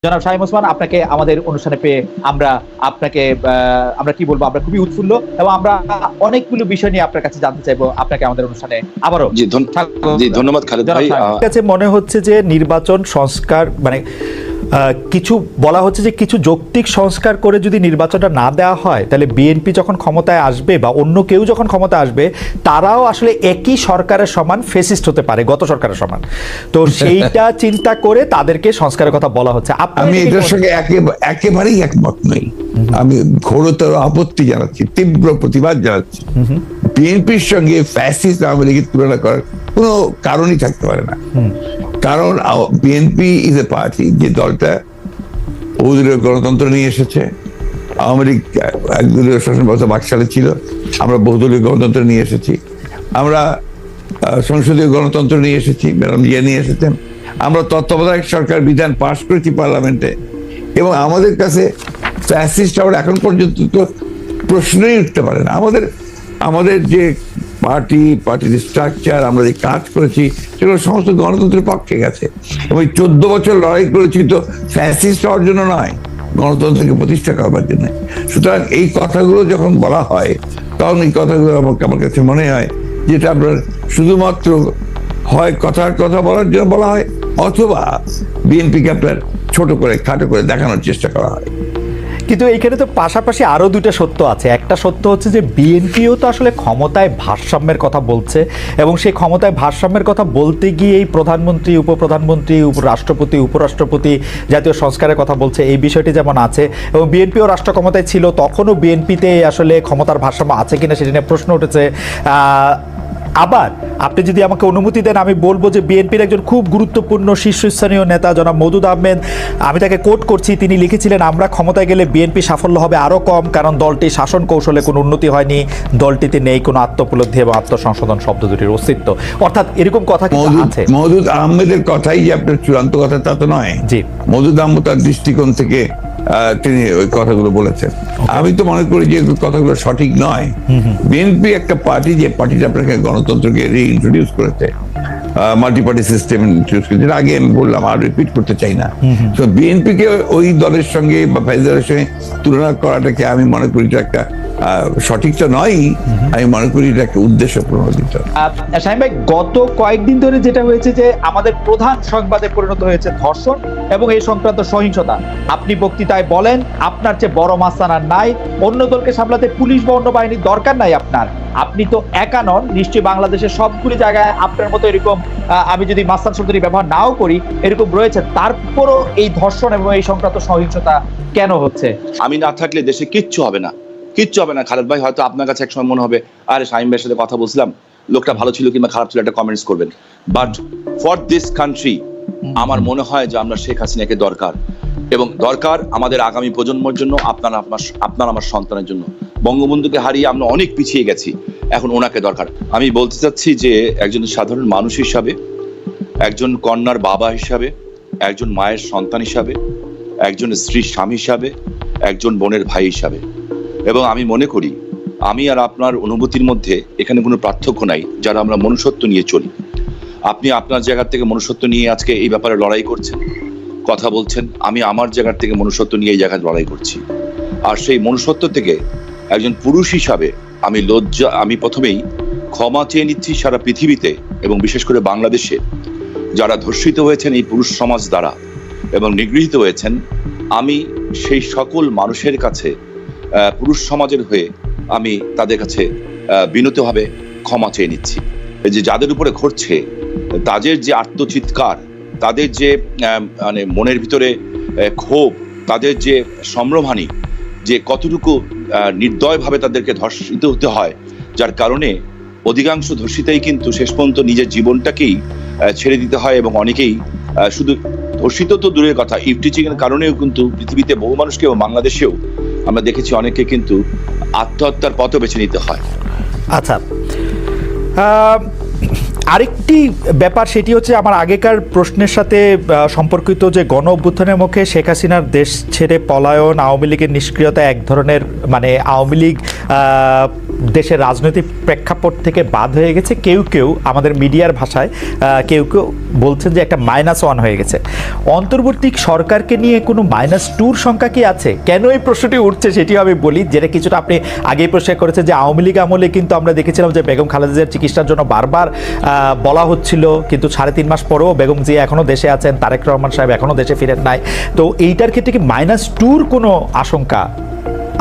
জনাব শামীম ওসমান, আপনাকে আমাদের অনুষ্ঠানে পেয়ে আমরা কি বলবো, আমরা খুবই উৎফুল্ল এবং আমরা অনেকগুলো বিষয় নিয়ে আপনার কাছে জানতে চাইবো। আপনাকে আমাদের অনুষ্ঠানে আবারও ধন্যবাদ খালেদ ভাই। কাছে মনে হচ্ছে যে নির্বাচন সংস্কার মানে কিছু বলা হচ্ছে যে কিছু যৌক্তিক সংস্কার করে যদি নির্বাচনটা না দেওয়া হয় তাহলে বিএনপি যখন ক্ষমতায় আসবে বা অন্য কেউ যখন ক্ষমতা আসবে তারাও আসলে একই সরকারের সমান ফেসিস্ট হতে পারে, গত সরকারের সমান। তো সেইটা চিন্তা করে তাদেরকে সংস্কারের কথা বলা হচ্ছে। আমি এটার সঙ্গে একেবারেই একমত নই। আমি ঘোরতর আপত্তি জানাচ্ছি, তীব্র প্রতিবাদ জানাচ্ছি। বিএনপির সঙ্গে ফ্যাসিস্ট আওয়ামী লীগের তুলনা করার কোনো কারণই থাকতে পারে না। কারণ বিএনপি ইজ এ পার্টি, যে দলটা বহুদলীয় গণতন্ত্র নিয়ে এসেছে। আওয়ামী লীগ একদলীয় শাসন ব্যবস্থা 22 সালে ছিল, আমরা বহুদলীয় গণতন্ত্র নিয়ে এসেছি। আমরা সংসদীয় গণতন্ত্র নিয়ে এসেছি, ম্যাডাম জিয়া নিয়ে এসেছেন। আমরা তত্ত্বাবধায়ক সরকার বিধান পাশ করেছি পার্লামেন্টে, এবং আমাদের কাছে ফ্যাসিস্ট আমরা এখন পর্যন্ত তো প্রশ্নই উঠতে পারে না। আমাদের যে পার্টির স্ট্রাকচার, আমরা যে কাজ করেছি সেগুলো সমস্ত গণতন্ত্রের পক্ষে গেছে। এবং 14 বছর লড়াই করেছি তো ফ্যাসিস্ট হওয়ার জন্য নয়, গণতন্ত্রকে প্রতিষ্ঠা করবার জন্য। সুতরাং এই কথাগুলো যখন বলা হয় তখন এই কথাগুলো আমার কাছে মনে হয় যেটা আপনার শুধুমাত্র হয় কথার কথা বলার জন্য বলা হয়, অথবা বিএনপিকে আপনার ছোট করে খাটো করে দেখানোর চেষ্টা করা হয়। কিন্তু এইখানে তো পাশাপাশি আরো দুইটা সত্য আছে। একটা সত্য হচ্ছে যে বিএনপিও তো আসলে ক্ষমতায় ভারসাম্যের কথা বলছে, এবং সেই ক্ষমতায় ভারসাম্যের কথা বলতে গিয়ে এই প্রধানমন্ত্রী, উপপ্রধানমন্ত্রী, রাষ্ট্রপতি, উপরাষ্ট্রপতি জাতীয় সংস্কারের কথা বলছে। এই বিষয়টি যেমন আছে, এবং বিএনপিও রাষ্ট্র ক্ষমতায় ছিল, তখনও বিএনপিতে আসলে ক্ষমতার ভারসাম্য আছে কিনা সেটা নিয়ে প্রশ্ন উঠেছে। আবার আপনি যদি আমাকে অনুমতি দেন, আমি বলবো যে বিএনপির একজন খুব গুরুত্বপূর্ণ শীর্ষস্থানীয় নেতা জনাব মওদুদ আহমেদ, আমি তাকে কোট করছি, তিনি লিখেছিলেন, আমরা ক্ষমতায় গেলে বিএনপি সাফল্য হবে আরও কম, কারণ দলটি শাসন কৌশলে কোনো উন্নতি হয়নি, দলটিতে নেই কোনো আত্মোপলব্ধি এবং আত্মসংশোধন শব্দ দুটির অস্তিত্ব। অর্থাৎ এরকম কথা আছে। মওদুদ আহমেদের কথাই যে আপনার চূড়ান্ত কথা তা তো নয়। জি, মওদুদ আহমেদ তার দৃষ্টিকোণ থেকে তিনি ওই কথাগুলো বলেছেন। আমি তো মনে করি যে কথাগুলো সঠিক নয়। বিএনপি একটা পার্টি, যে পার্টিটা আপনাকে গণতন্ত্রকে রিইন্ট্রোডিউস করেছে, মাল্টি পার্টি সিস্টেম ইন্ট্রোডিউস করেছে। আগে আমি বললাম, আর রিপিট করতে চাই না। তো বিএনপিকে ওই দলের সঙ্গে বা দলের সঙ্গে তুলনা করাটাকে আমি মনে করি এটা একটা সঠিক তো নয়। আমি মনে করি এটা একটা উদ্দেশ্য প্রণোদিত। শামীম ভাই, গত কয়েকদিন ধরে যেটা হয়েছে যে আমাদের প্রধান সংবাদে পরিণত হয়েছে ধর্ষণ এবং এই সংক্রান্ত সহিংসতা। আপনি বক্তৃতায় বলেন আপনার চেয়ে বড় মাস্তান আর নাই, অন্য দলকে সামলাতে পুলিশ বা অন্য বাহিনীর দরকার নাই আপনার। আপনি তো একা নন, নিশ্চয়ই বাংলাদেশের সবগুলি জায়গায় আপনার মতো এরকম, আমি যদি মাস্তান শব্দটি ব্যবহার নাও করি, এরকম রয়েছে। তারপরও এই ধর্ষণ এবং এই সংক্রান্ত সহিংসতা কেন হচ্ছে? আমি না থাকলে দেশে কিচ্ছু হবে না, কিচ্ছু হবে না। খালেদ ভাই, হয়তো আপনার কাছে একসময় মনে হবে, আরে শামীম ভাইয়ের সাথে কথা বলছিলাম, লোকটা ভালো ছিল কিংবা খারাপ ছিল, একটা কমেন্টস করবেন। বাট ফর দিস কান্ট্রি আমার মনে হয় যে আমরা শেখ হাসিনাকে দরকার, এবং দরকার আমাদের আগামী প্রজন্মের জন্য, আপনার আমার সন্তানের জন্য। বঙ্গবন্ধুকে হারিয়ে আমরা অনেক পিছিয়ে গেছি, এখন ওনাকে দরকার। আমি বলতে চাচ্ছি যে একজন সাধারণ মানুষ হিসাবে, একজন কন্যার বাবা হিসাবে, একজন মায়ের সন্তান হিসাবে, একজন স্ত্রীর স্বামী হিসাবে, একজন বোনের ভাই হিসাবে, এবং আমি মনে করি আমি আর আপনার অনুভূতির মধ্যে এখানে কোনো পার্থক্য নাই, যারা আমরা মনুষ্যত্ব নিয়ে চলি। আপনি আপনার জায়গা থেকে মনুষ্যত্ব নিয়ে আজকে এই ব্যাপারে লড়াই করছেন, কথা বলছেন। আমি আমার জায়গা থেকে মনুষ্যত্ব নিয়ে এই জায়গায় লড়াই করছি। আর সেই মনুষ্যত্ব থেকে একজন পুরুষ হিসাবে আমি প্রথমেই ক্ষমা চেয়ে নিচ্ছি সারা পৃথিবীতে, এবং বিশেষ করে বাংলাদেশে যারা ধর্ষিত হয়েছেন এই পুরুষ সমাজ দ্বারা এবং নিগৃহীত হয়েছেন। আমি সেই সকল মানুষের কাছে, পুরুষ সমাজের হয়ে আমি তাদের কাছে বিনীতভাবে ক্ষমা চেয়ে নিচ্ছি। যে যাদের উপরে ঘটছে, তাদের যে আত্মচিৎকার, তাদের যে মানে মনের ভিতরে ক্ষোভ, তাদের যে সম্ভ্রমহানি, যে কতটুকু নির্দয়ভাবে তাদেরকে ধর্ষিত হতে হয়, যার কারণে অধিকাংশ ধর্ষিতাই কিন্তু শেষ পর্যন্ত নিজের জীবনটাকেই ছেড়ে দিতে হয়, এবং অনেকেই শুধু ধর্ষিত তো দূরের কথা, ইফটিচিং এর কারণেও কিন্তু পৃথিবীতে বহু মানুষকে, এবং বাংলাদেশেও আমরা দেখেছি অনেকে কিন্তু আত্মহত্যার পথও বেছে নিতে হয়। আচ্ছা, আরেকটি ব্যাপার, সেটি হচ্ছে আমার আগেকার প্রশ্নের সাথে সম্পর্কিত, যে গণ অভ্যুত্থানের মুখে শেখ হাসিনার দেশ ছেড়ে পলায়ন, আওয়ামী লীগের নিষ্ক্রিয়তা এক ধরনের, মানে আওয়ামী লীগ দেশের রাজনৈতিক প্রেক্ষাপট থেকে বাদ হয়ে গেছে, কেউ কেউ আমাদের মিডিয়ার ভাষায় কেউ কেউ বলছেন যে একটা -1 হয়ে গেছে। অন্তর্বর্তী সরকারকে নিয়ে কোনো -2 সংখ্যা কি আছে? কেন এই প্রশ্নটি উঠছে সেটিও আমি বলি, যেটা কিছুটা আপনি আগেই প্রশ্ন করেছেন যে আওয়ামী লীগ আমলে কিন্তু আমরা দেখেছিলাম যে বেগম খালেদা জিয়ার চিকিৎসার জন্য বারবার বলা হচ্ছিল, কিন্তু 3.5 মাস পরেও বেগম জিয়া এখনও দেশে আছেন, তারেক রহমান সাহেব এখনও দেশে ফিরেন নাই। তো এইটার ক্ষেত্রে কি -2 কোনো আশঙ্কা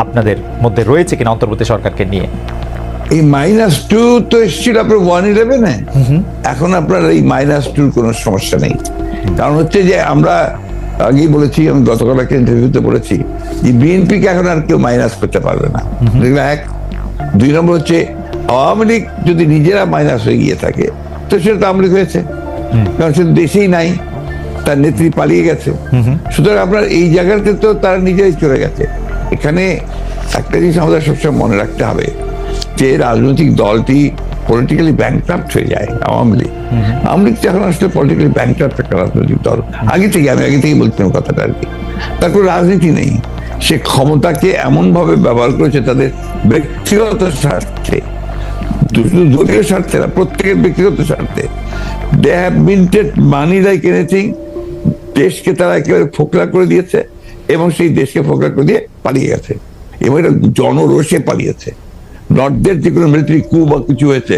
আপনাদের মধ্যে রয়েছে কিনা অন্তর্বর্তী সরকারকে নিয়ে? এই -2 তো এসেছিল আপনার 111-এ, এখন আপনার এই -2 কোনো সমস্যা নেই। কারণ হচ্ছে যে আমরা আগেই বলেছি, আমি গতকাল একটা ইন্টারভিউতে বলেছি যে বিএনপিকে এখন আর কেউ মাইনাস করতে পারবে না। এক, 2 নম্বর হচ্ছে আওয়ামী লীগ যদি নিজেরা মাইনাস হয়ে গিয়ে থাকে তো সেটা তো আওয়ামী লীগ হয়েছে, কারণ সে দেশেই নাই, তার নেত্রী পালিয়ে গেছে। সুতরাং আপনার এই জায়গাতে তো তারা নিজেরাই চলে গেছে। এখানে একটা জিনিস আমাদের সবসময় মনে রাখতে হবে যে রাজনৈতিক দলটি পলিটিক্যালি ব্যাংক্রাফট হয়ে যায়। আওয়ামী লীগ তো এখন আসলে পলিটিক্যালি ব্যাংক্রাফট একটা রাজনৈতিক দল, আগে থেকেই বলছিলাম কথাটা আর কি। তারপর রাজনীতি নেই, সে ক্ষমতাকে এমন ভাবে ব্যবহার করেছে তাদের ব্যক্তিগত স্বার্থে, দলীয় স্বার্থে না, প্রত্যেকের ব্যক্তিগত স্বার্থে। They have minted money like anything. দেশকে তারা একেবারে ফোকলা করে দিয়েছে এবং সেই দেশকে ফোকলা করে দিয়ে পালিয়ে গেছে, এবং এটা জনরোষে পালিয়েছে। নর্থদের যে কোনো মিলিটারি কু বা কিছু হয়েছে,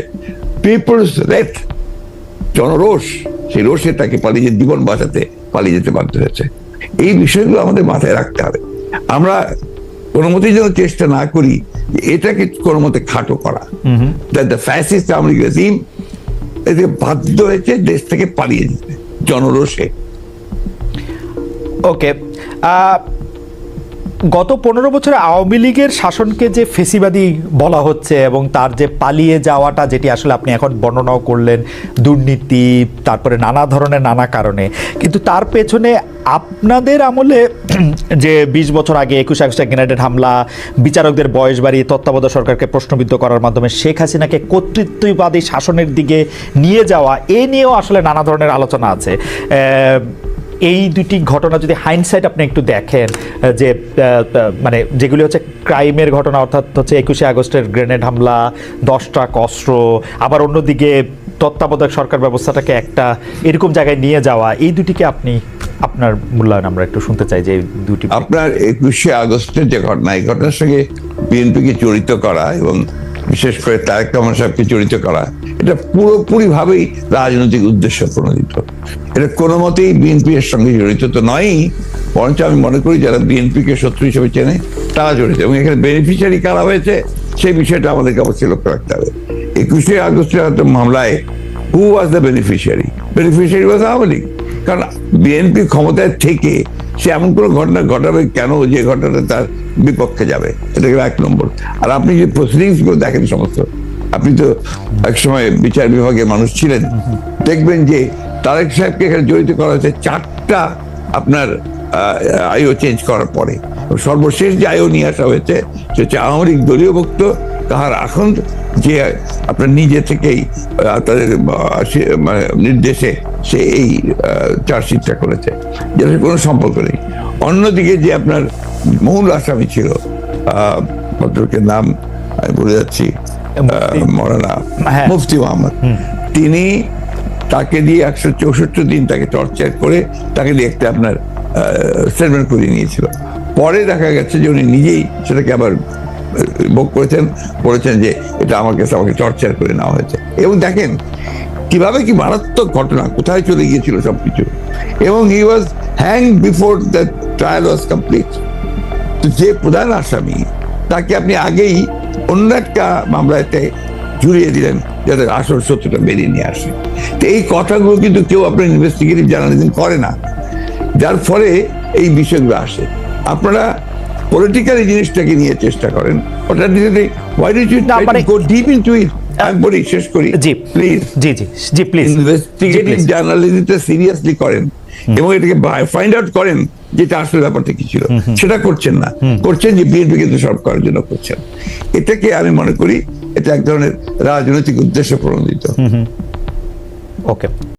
পিপলস রেট, জনরোষ, সেই রোষে তাকে পালিয়ে জীবন বাঁচাতে পালিয়ে যেতে বাধ্য হয়েছে। এই বিষয়গুলো আমাদের মাথায় রাখতে হবে। আমরা কোনো মতেই যেন চেষ্টা না করি যে এটাকে কোনো মতে খাটো করা। The fascist Awami League regime এতে বাধ্য হয়েছে দেশ থেকে পালিয়ে যেতে জনরোষে। ওকে, গত 15 বছরে আওয়ামী লীগের শাসনকে যে ফেসিবাদী বলা হচ্ছে এবং তার যে পালিয়ে যাওয়াটা, যেটি আসলে আপনি এখন বর্ণনাও করলেন, দুর্নীতি, তারপরে নানা ধরনের নানা কারণে, কিন্তু তার পেছনে আপনাদের আমলে যে 20 বছর আগে 21 আগস্টে গ্রেনেড হামলা, বিচারকদের বয়স বাড়িয়ে তত্ত্বাবধায়ক সরকারকে প্রশ্নবিদ্ধ করার মাধ্যমে শেখ হাসিনাকে কর্তৃত্ববাদী শাসনের দিকে নিয়ে যাওয়া, এ নিয়েও আসলে নানা ধরনের আলোচনা আছে। এই দুটি ঘটনা যদি হাইন্ডসাইট আপনি একটু দেখেন, যে মানে যেগুলি হচ্ছে ক্রাইমের ঘটনা, অর্থাৎ হচ্ছে 21 আগস্টের গ্রেনেড হামলা, 10 ট্রাক অস্ত্র, আবার অন্যদিকে তত্ত্বাবধায়ক সরকার ব্যবস্থাটাকে একটা এরকম জায়গায় নিয়ে যাওয়া, এই দুটিকে আপনি আপনার মূল্যায়ন আমরা একটু শুনতে চাই। যে দুটি আপনার 21 আগস্টের যে ঘটনা, এই ঘটনার সঙ্গে বিএনপিকে জড়িত করা এবং বিশেষ করে তারেক রহমান সাহেবকে জড়িত করা, এটা পুরোপুরি ভাবেই রাজনৈতিক উদ্দেশ্য প্রণোদিত। এটা কোনো মতেই বিএনপি এর সঙ্গে জড়িত তো নয়ই, বরঞ্চ আমি মনে করি যারা বিএনপিকে শত্রু হিসেবে চেনে তারা জড়িত, এবং এখানে বেনিফিশিয়ারি কারা হয়েছে সেই বিষয়টা আমাদেরকে অবশ্যই লক্ষ্য রাখতে হবে। 21 আগস্টের মামলায় who was the beneficiary? Beneficiary was Awami League. কারণ বিএনপি ক্ষমতায় থেকে সে এমন কোনো ঘটনা ঘটাবে কেন যে ঘটনাটা তার বিপক্ষে যাবে? এটা 1 নম্বর। আর আপনি যে প্রসিডিংস গুলো দেখেন সমস্ত, আপনি তো একসময় বিচার বিভাগের মানুষ ছিলেন, দেখবেন যে তারেক সাহেবকে এখানে জড়িত করা হয়েছে 4টা আপনার আইও চেঞ্জ করার পরে। সর্বশেষ যে আইও নিয়ে আসা হয়েছে সে হচ্ছে আওয়ামী লীগ দলীয় ভুক্ত তাহার এখন যে আপনার নিজে থেকেই তাদের নির্দেশে সে এই চার্জশিটটা করেছে, যেটা কোনো সম্পর্ক নেই। অন্যদিকে যে আপনার মূল আসামি ছিল, ভদ্রলোকের নাম আমি বলে যাচ্ছি, মৌলানা মুফতি মোহাম্মদ, তিনি তাকে দিয়ে 164 দিন তাকে টর্চার করে তাকে দিয়ে একটা আপনার স্টেটমেন্ট করিয়ে নিয়েছিল। পরে দেখা গেছে যে উনি নিজেই সেটাকে আবার ভোগ করেছেন, বলেছেন যে এটা আমাকে টর্চার করে নেওয়া হয়েছে। এবং দেখেন কিভাবে কি মারাত্মক ঘটনা, কোথায় চলে গিয়েছিল সবকিছু। এবং he was hanged before the trial was complete. তো যে প্রধান আসামি তাকে আপনি আগেই অন্য একটা মামলাতে জুড়িয়ে দিলেন যাতে আসল সত্যটা বেরিয়ে নিয়ে আসে। তো এই কথাগুলো কিন্তু কেউ আপনার ইনভেস্টিগেটিভ জার্নালিজম করে না, যার ফলে এই বিষয়গুলো আসে। আপনারা পলিটিক্যাল এই জিনিসটাকে নিয়ে চেষ্টা করেন, ওটা why did you try to go deep into it? আমি বলি, শেষ করি প্লিজ। জি প্লিজ, ইনভেস্টিগেটিভ জার্নালিজমটা সিরিয়াসলি করেন এবং এটাকে ফাইন্ড আউট করেন যেটা আসলে ব্যাপারটা কি ছিল। সেটা করছেন না, করছেন যে বিএনপি কিন্তু সব করার জন্য করছেন। এটাকে আমি মনে করি এটা এক ধরনের রাজনৈতিক উদ্দেশ্য প্রণোদিত। ওকে।